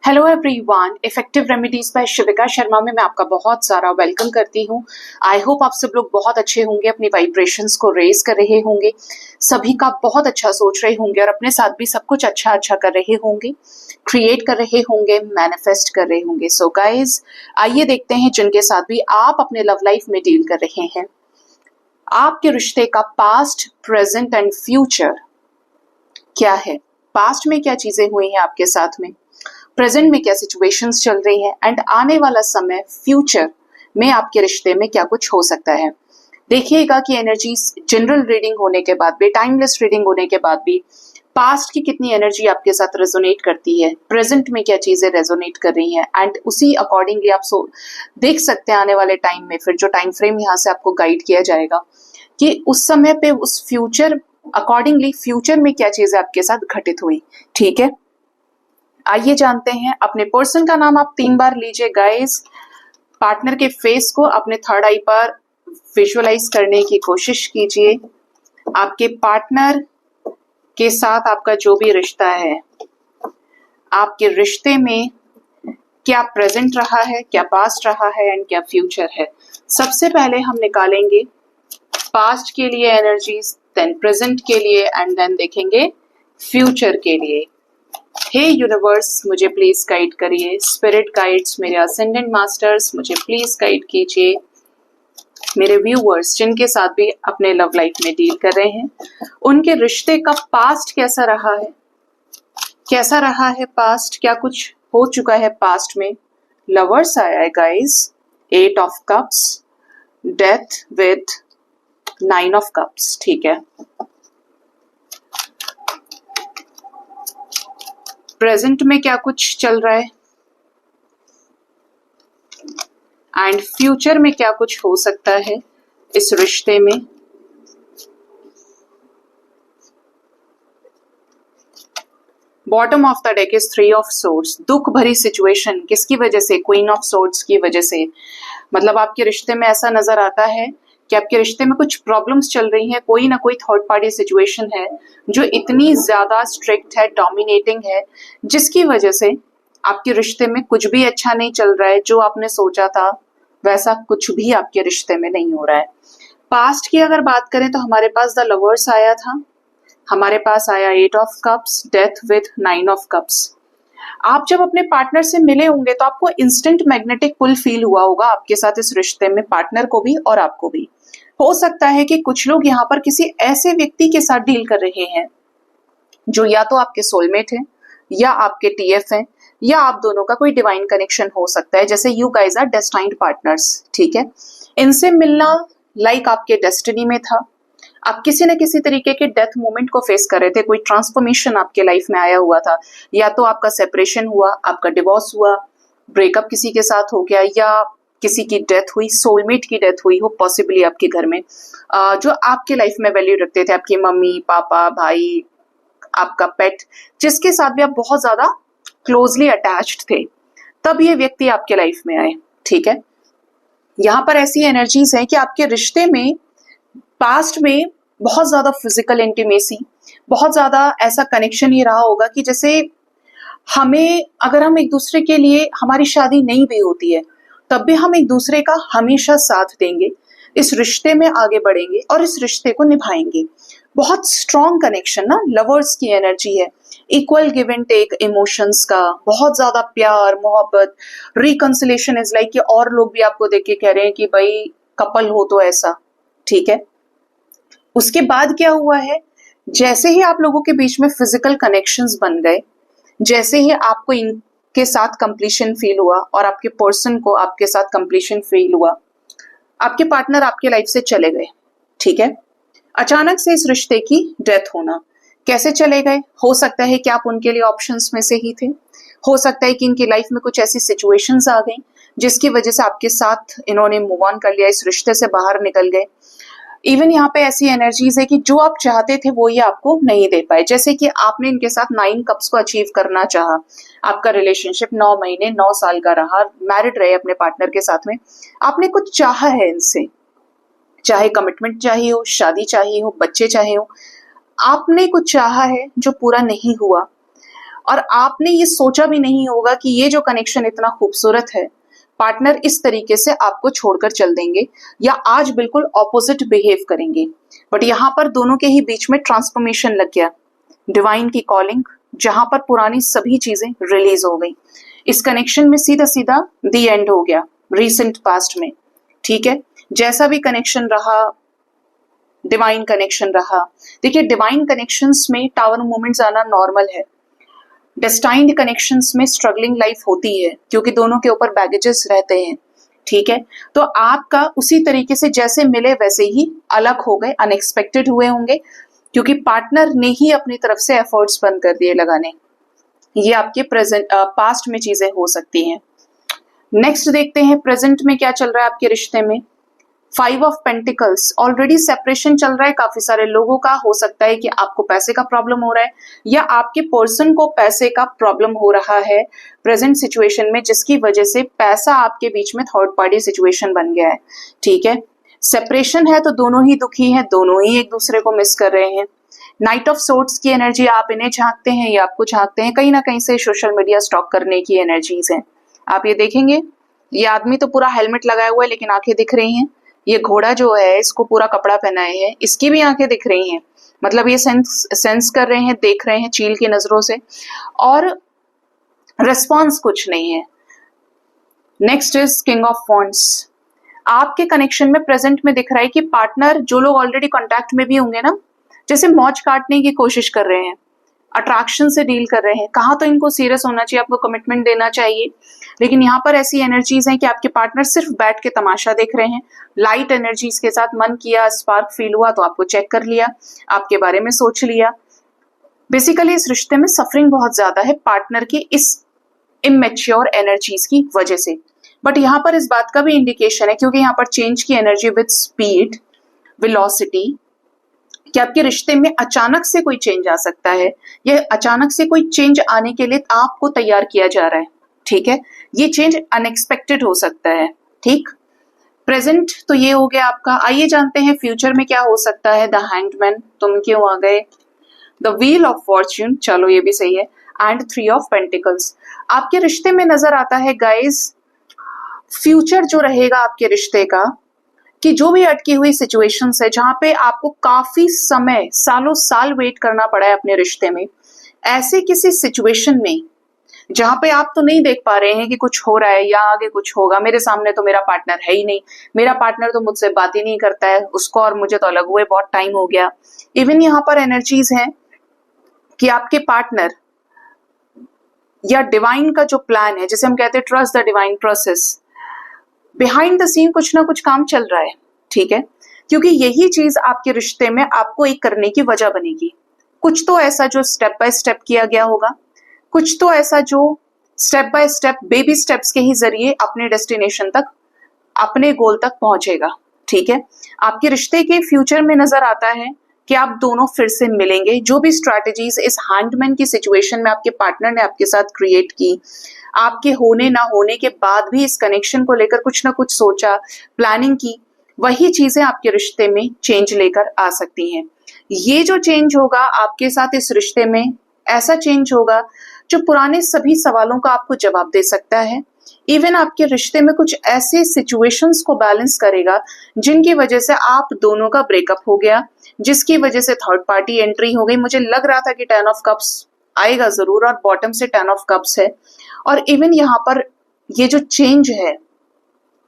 Hello everyone, effective remedies by Shivika Sharma में मैं आपका बहुत सारा वेलकम करती हूँ। आई होप आप सब लोग बहुत अच्छे होंगे, अपनी वाइब्रेशंस को रेज कर रहे होंगे, सभी का बहुत अच्छा सोच रहे होंगे और अपने साथ भी सब कुछ अच्छा अच्छा कर रहे होंगे, क्रिएट कर रहे होंगे, मैनिफेस्ट कर रहे होंगे। सो गाइज, आइए देखते हैं जिनके साथ भी आप अपने लव लाइफ में डील कर रहे हैं, आपके रिश्ते का पास्ट, प्रेजेंट एंड फ्यूचर क्या है। पास्ट में क्या चीजें हुई हैं आपके साथ में, प्रेजेंट में क्या सिचुएशंस चल रही हैं एंड आने वाला समय फ्यूचर में आपके रिश्ते में क्या कुछ हो सकता है। देखिएगा कि एनर्जीज जनरल रीडिंग होने के बाद भी, टाइमलेस रीडिंग होने के बाद भी पास्ट की कितनी एनर्जी आपके साथ रेजोनेट करती है, प्रेजेंट में क्या चीजें रेजोनेट कर रही हैं एंड उसी अकॉर्डिंगली आप देख सकते हैं आने वाले टाइम में फिर जो टाइम फ्रेम यहाँ से आपको गाइड किया जाएगा कि उस समय पे उस फ्यूचर अकॉर्डिंगली फ्यूचर में क्या चीजें आपके साथ घटित हुई। ठीक है, आइए जानते हैं। अपने पर्सन का नाम आप 3 बार लीजिए गाइस। पार्टनर के फेस को अपने थर्ड आई पर विजुअलाइज करने की कोशिश कीजिए। आपके पार्टनर के साथ आपका जो भी रिश्ता है, आपके रिश्ते में क्या प्रेजेंट रहा है, क्या पास्ट रहा है एंड क्या फ्यूचर है। सबसे पहले हम निकालेंगे पास्ट के लिए एनर्जीज, देन प्रेजेंट के लिए एंड देन देखेंगे फ्यूचर के लिए। हे यूनिवर्स, मुझे प्लीज गाइड करिए। स्पिरिट गाइड्स, मेरे असेंडेंट मास्टर्स, मुझे प्लीज गाइड कीजिए। मेरे व्यूअर्स जिनके साथ भी अपने लव लाइफ में डील कर रहे हैं, उनके रिश्ते का पास्ट कैसा रहा है, कैसा रहा है पास्ट, क्या कुछ हो चुका है पास्ट में। लवर्स आया है guys, 8 of cups, death with 9 of cups. ठीक है, प्रेजेंट में क्या कुछ चल रहा है एंड फ्यूचर में क्या कुछ हो सकता है इस रिश्ते में। Bottom of the deck is 3 of swords. दुख भरी सिचुएशन किसकी वजह से, क्वीन ऑफ सोर्ड्स की वजह से। मतलब आपके रिश्ते में ऐसा नजर आता है कि आपके रिश्ते में कुछ प्रॉब्लम्स चल रही हैं, कोई ना कोई थर्ड पार्टी सिचुएशन है जो इतनी ज्यादा स्ट्रिक्ट है, डोमिनेटिंग है, जिसकी वजह से आपके रिश्ते में कुछ भी अच्छा नहीं चल रहा है। जो आपने सोचा था वैसा कुछ भी आपके रिश्ते में नहीं हो रहा है। पास्ट की अगर बात करें तो हमारे पास द लवर्स आया था, हमारे पास आया 8 of cups, death with 9 of cups. आप जब अपने पार्टनर से मिले होंगे तो आपको इंस्टेंट मैग्नेटिक पुल फील हुआ होगा आपके साथ इस रिश्ते में, पार्टनर को भी और आपको भी। हो सकता है कि कुछ लोग यहाँ पर किसी ऐसे व्यक्ति के साथ डील कर रहे हैं जो या तो आपके सोलमेट हैं या आपके टीएफ हैं या आप दोनों का कोई डिवाइन कनेक्शन हो सकता है, जैसे you guys are destined partners. ठीक है, इनसे मिलना लाइक आपके डेस्टिनी में था। आप किसी न किसी तरीके के डेथ मोमेंट को फेस कर रहे थे, कोई ट्रांसफॉर्मेशन आपके लाइफ में आया हुआ था, या तो आपका सेपरेशन हुआ, आपका डिवोर्स हुआ, ब्रेकअप किसी के साथ हो गया, या किसी की डेथ हुई, सोलमेट की डेथ हुई हो पॉसिबली आपके घर में, जो आपके लाइफ में वैल्यू रखते थे, आपकी मम्मी पापा भाई, आपका पेट, जिसके साथ भी आप बहुत ज्यादा क्लोजली अटैच्ड थे, तब ये व्यक्ति आपके लाइफ में आए। ठीक है, यहाँ पर ऐसी एनर्जीज हैं कि आपके रिश्ते में पास्ट में बहुत ज्यादा फिजिकल इंटीमेसी, बहुत ज्यादा ऐसा कनेक्शन ही रहा होगा कि जैसे हमें, अगर हम एक दूसरे के लिए, हमारी शादी नहीं भी होती है तब भी हम एक दूसरे का हमेशा साथ देंगे, इस रिश्ते में आगे बढ़ेंगे और इस रिश्ते को निभाएंगे। बहुत स्ट्रॉन्ग कनेक्शन ना, लवर्स की एनर्जी है, equal give and take emotions का, बहुत ज्यादा प्यार मोहब्बत, रिकंसिलेशन इज लाइक कि और लोग भी आपको देख के कह रहे हैं कि भाई कपल हो तो ऐसा। ठीक है, उसके बाद क्या हुआ है, जैसे ही आप लोगों के बीच में फिजिकल कनेक्शंस बन गए, जैसे ही आपको इनके साथ कंप्लीशन फील हुआ और आपके पर्सन को आपके साथ कंप्लीशन फील हुआ, आपके पार्टनर आपके लाइफ से चले गए। ठीक है, अचानक से इस रिश्ते की डेथ होना। कैसे चले गए, हो सकता है कि आप उनके लिए ऑप्शंस में से ही थे, हो सकता है कि इनकी लाइफ में कुछ ऐसी सिचुएशंस आ गई जिसकी वजह से आपके साथ इन्होंने मूव ऑन कर लिया, इस रिश्ते से बाहर निकल गए। इवन यहाँ पे ऐसी एनर्जीज है कि जो आप चाहते थे वो ये आपको नहीं दे पाए, जैसे कि आपने इनके साथ 9 कप्स को अचीव करना चाहा, आपका रिलेशनशिप 9 महीने 9 साल का रहा, मैरिड रहे अपने पार्टनर के साथ में, आपने कुछ चाहा है इनसे, चाहे कमिटमेंट चाहिए हो, शादी चाहिए हो, बच्चे चाहिए हो, आपने कुछ चाहा है जो पूरा नहीं हुआ। और आपने ये सोचा भी नहीं होगा कि ये जो कनेक्शन इतना खूबसूरत है, पार्टनर इस तरीके से आपको छोड़कर चल देंगे या आज बिल्कुल ऑपोजिट बिहेव करेंगे। बट यहाँ पर दोनों के ही बीच में ट्रांसफॉर्मेशन लग गया, डिवाइन की कॉलिंग, जहां पर पुरानी सभी चीजें रिलीज हो गई। इस कनेक्शन में सीधा सीधा दी एंड हो गया रीसेंट पास्ट में। ठीक है, जैसा भी कनेक्शन रहा, डिवाइन कनेक्शन रहा। देखिए, डिवाइन कनेक्शंस में टावर मूवमेंट्स आना नॉर्मल है। डेस्टाइन्ड कनेक्शंस में स्ट्रगलिंग लाइफ होती है क्योंकि दोनों के ऊपर बैगेजेस रहते हैं। ठीक है, तो आपका उसी तरीके से जैसे मिले वैसे ही अलग हो गए, अनएक्सपेक्टेड हुए होंगे क्योंकि पार्टनर ने ही अपनी तरफ से एफर्ट्स बंद कर दिए लगाने। ये आपके प्रेजेंट पास्ट में चीजें हो सकती हैं। नेक्स्ट देखते हैं प्रेजेंट में क्या चल रहा है आपके रिश्ते में। 5 ऑफ पेंटिकल्स, ऑलरेडी सेपरेशन चल रहा है काफी सारे लोगों का। हो सकता है कि आपको पैसे का प्रॉब्लम हो रहा है या आपके पर्सन को पैसे का प्रॉब्लम हो रहा है प्रेजेंट सिचुएशन में, जिसकी वजह से पैसा आपके बीच में थर्ड पार्टी सिचुएशन बन गया है। ठीक है, सेपरेशन है तो दोनों ही दुखी हैं, दोनों ही एक दूसरे को मिस कर रहे हैं। नाइट ऑफ सोर्ट्स की एनर्जी, आप इन्हें झांकते हैं या आपको झांकते हैं, कहीं ना कहीं से सोशल मीडिया स्टॉक करने की एनर्जीज हैं। आप ये देखेंगे, ये आदमी तो पूरा हेलमेट लगाया हुआ है लेकिन आंखें दिख रही हैं। ये घोड़ा जो है इसको पूरा कपड़ा पहनाए है, इसकी भी आंखें दिख रही हैं। मतलब ये सेंस कर रहे हैं, देख रहे हैं चील की नजरों से, और रिस्पॉन्स कुछ नहीं है। Next is king of wands. आपके कनेक्शन में प्रेजेंट में दिख रहा है कि पार्टनर, जो लोग ऑलरेडी कांटेक्ट में भी होंगे ना, जैसे मौज काटने की कोशिश कर रहे हैं, अट्रैक्शन से डील कर रहे हैं। कहाँ तो इनको सीरियस होना चाहिए, आपको कमिटमेंट देना चाहिए, लेकिन यहाँ पर ऐसी एनर्जीज हैं कि आपके पार्टनर सिर्फ बैठ के तमाशा देख रहे हैं। लाइट एनर्जीज के साथ मन किया, स्पार्क फील हुआ तो आपको चेक कर लिया, आपके बारे में सोच लिया। बेसिकली इस रिश्ते में सफरिंग बहुत ज्यादा है पार्टनर की इस इमेच्योर एनर्जीज की वजह से। बट यहाँ पर इस बात का भी इंडिकेशन है, क्योंकि यहाँ पर चेंज की एनर्जी विद स्पीड, वेलोसिटी, कि आपके रिश्ते में अचानक से कोई चेंज आ सकता है। यह अचानक से कोई चेंज आने के लिए आपको तैयार किया जा रहा है। ठीक है, ये चेंज अनएक्सपेक्टेड हो सकता है। ठीक, प्रेजेंट तो ये हो गया आपका। आइए जानते हैं फ्यूचर में क्या हो सकता है। द हैंगमैन, तुम क्यों आ गए। द व्हील ऑफ फॉर्च्यून, चलो ये भी सही है, एंड 3 ऑफ पेंटिकल्स। आपके रिश्ते में नजर आता है गाइस, फ्यूचर जो रहेगा आपके रिश्ते का, कि जो भी अटकी हुई सिचुएशंस है जहां पे आपको काफी समय, सालों साल वेट करना पड़ा है अपने रिश्ते में, ऐसे किसी सिचुएशन में जहां पे आप तो नहीं देख पा रहे हैं कि कुछ हो रहा है या आगे कुछ होगा, मेरे सामने तो मेरा पार्टनर है ही नहीं, मेरा पार्टनर तो मुझसे बात ही नहीं करता है, उसको और मुझे तो अलग हुए बहुत टाइम हो गया। इवन यहाँ पर एनर्जीज है कि आपके पार्टनर या डिवाइन का जो प्लान है, जैसे हम कहते हैं trust the divine process, behind the scene कुछ ना कुछ काम चल रहा है। ठीक है, क्योंकि यही चीज आपके रिश्ते में आपको एक करने की वजह बनेगी। कुछ तो ऐसा जो स्टेप बाय स्टेप किया गया होगा, कुछ तो ऐसा जो step by step, baby steps के ही जरिए अपने डेस्टिनेशन तक, अपने गोल तक पहुंचेगा। ठीक है, आपके रिश्ते के फ्यूचर में नजर आता है कि आप दोनों फिर से मिलेंगे। जो भी स्ट्रैटेजीज इस हैंडमैन की सिचुएशन में आपके पार्टनर ने आपके साथ क्रिएट की, आपके होने ना होने के बाद भी इस कनेक्शन को लेकर कुछ ना कुछ सोचा, प्लानिंग की, वही चीजें आपके रिश्ते में चेंज लेकर आ सकती हैं। ये जो चेंज होगा आपके साथ इस रिश्ते में, ऐसा चेंज होगा जो पुराने सभी सवालों का आपको जवाब दे सकता है। इवन आपके रिश्ते में कुछ ऐसे सिचुएशंस को बैलेंस करेगा जिनकी वजह से आप दोनों का ब्रेकअप हो गया, जिसकी वजह से थर्ड पार्टी एंट्री हो गई। मुझे लग रहा था कि 10 ऑफ कप्स आएगा जरूर, और बॉटम से 10 ऑफ कप्स है। और इवन यहाँ पर ये जो चेंज है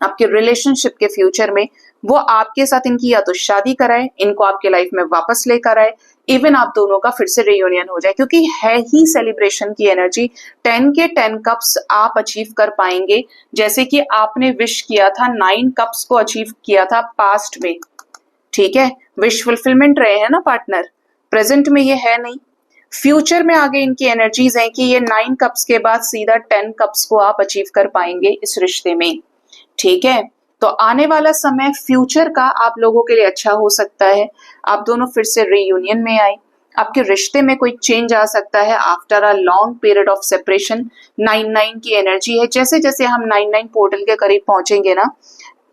आपके रिलेशनशिप के फ्यूचर में, वो आपके साथ इनकी या तो शादी कराए, इनको आपके लाइफ में वापस लेकर आए, इवन आप दोनों का फिर से रियूनियन हो जाए, क्योंकि है ही सेलिब्रेशन की एनर्जी। 10 के 10 कप्स आप अचीव कर पाएंगे, जैसे कि आपने विश किया था 9 कप्स को अचीव किया था पास्ट में। ठीक है, विश फुलफिलमेंट रहे हैं ना पार्टनर, प्रेजेंट में ये है नहीं। फ्यूचर में आगे इनकी एनर्जीज हैं कि ये 9 कप्स के बाद सीधा 10 कप्स को आप अचीव कर पाएंगे इस रिश्ते में। ठीक है, तो आने वाला समय फ्यूचर का आप लोगों के लिए अच्छा हो सकता है। आप दोनों फिर से रियूनियन में आए, आपके रिश्ते में कोई चेंज आ सकता है after a long period of separation. 9-9 की एनर्जी है, जैसे जैसे हम 9-9 पोर्टल के करीब पहुंचेंगे ना,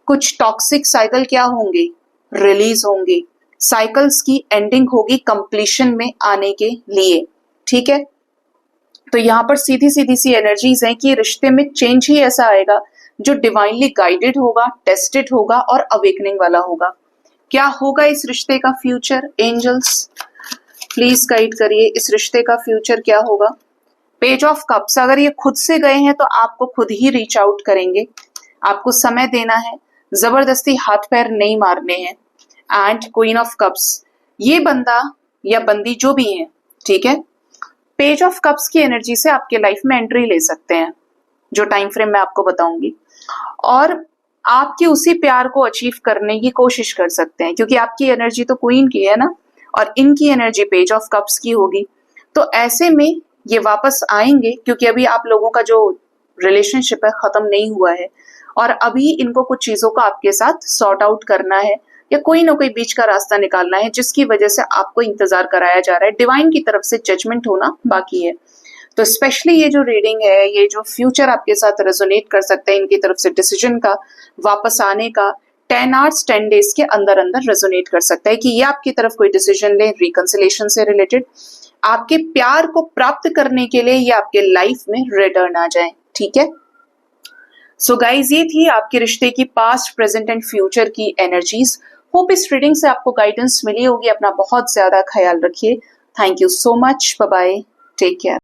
कुछ टॉक्सिक साइकिल क्या होंगे, रिलीज होंगे, साइकिल्स की एंडिंग होगी कंप्लीशन में आने के लिए। ठीक है, तो यहाँ पर सीधी सीधी सी एनर्जीज हैं कि रिश्ते में चेंज ही ऐसा आएगा जो डिवाइनली गाइडेड होगा, टेस्टेड होगा और अवेकनिंग वाला होगा। क्या होगा इस रिश्ते का फ्यूचर? एंजल्स प्लीज गाइड करिए, इस रिश्ते का फ्यूचर क्या होगा? पेज ऑफ कप्स, अगर ये खुद से गए हैं तो आपको खुद ही रीच आउट करेंगे, आपको समय देना है, जबरदस्ती हाथ पैर नहीं मारने हैं। एंड क्वीन ऑफ कप्स, ये बंदा या बंदी जो भी है, ठीक है, पेज ऑफ कप्स की एनर्जी से आपके लाइफ में एंट्री ले सकते हैं, जो टाइम फ्रेम मैं आपको बताऊंगी, और आपके उसी प्यार को अचीव करने की कोशिश कर सकते हैं, क्योंकि आपकी एनर्जी तो क्वीन की है ना, और इनकी एनर्जी पेज ऑफ कप्स की होगी। तो ऐसे में ये वापस आएंगे, क्योंकि अभी आप लोगों का जो रिलेशनशिप है खत्म नहीं हुआ है, और अभी इनको कुछ चीजों का आपके साथ सॉर्ट आउट करना है, या कोई ना कोई बीच का रास्ता निकालना है, जिसकी वजह से आपको इंतजार कराया जा रहा है। डिवाइन की तरफ से जजमेंट होना बाकी है। तो स्पेशली ये जो रीडिंग है, ये जो फ्यूचर आपके साथ रेजोनेट कर सकता है, इनकी तरफ से डिसीजन का वापस आने का 10 आवर्स 10 डेज के अंदर अंदर रेजोनेट कर सकता है कि ये आपकी तरफ कोई डिसीजन ले रिकंसिलेशन से रिलेटेड, आपके प्यार को प्राप्त करने के लिए ये आपके लाइफ में रिटर्न आ जाए। ठीक है, सो गाइज, ये थी आपके रिश्ते की पास्ट, प्रेजेंट एंड फ्यूचर की एनर्जीज। होप इस रीडिंग से आपको गाइडेंस मिली होगी। अपना बहुत ज्यादा ख्याल रखिए। Thank you so much, bye bye, take care.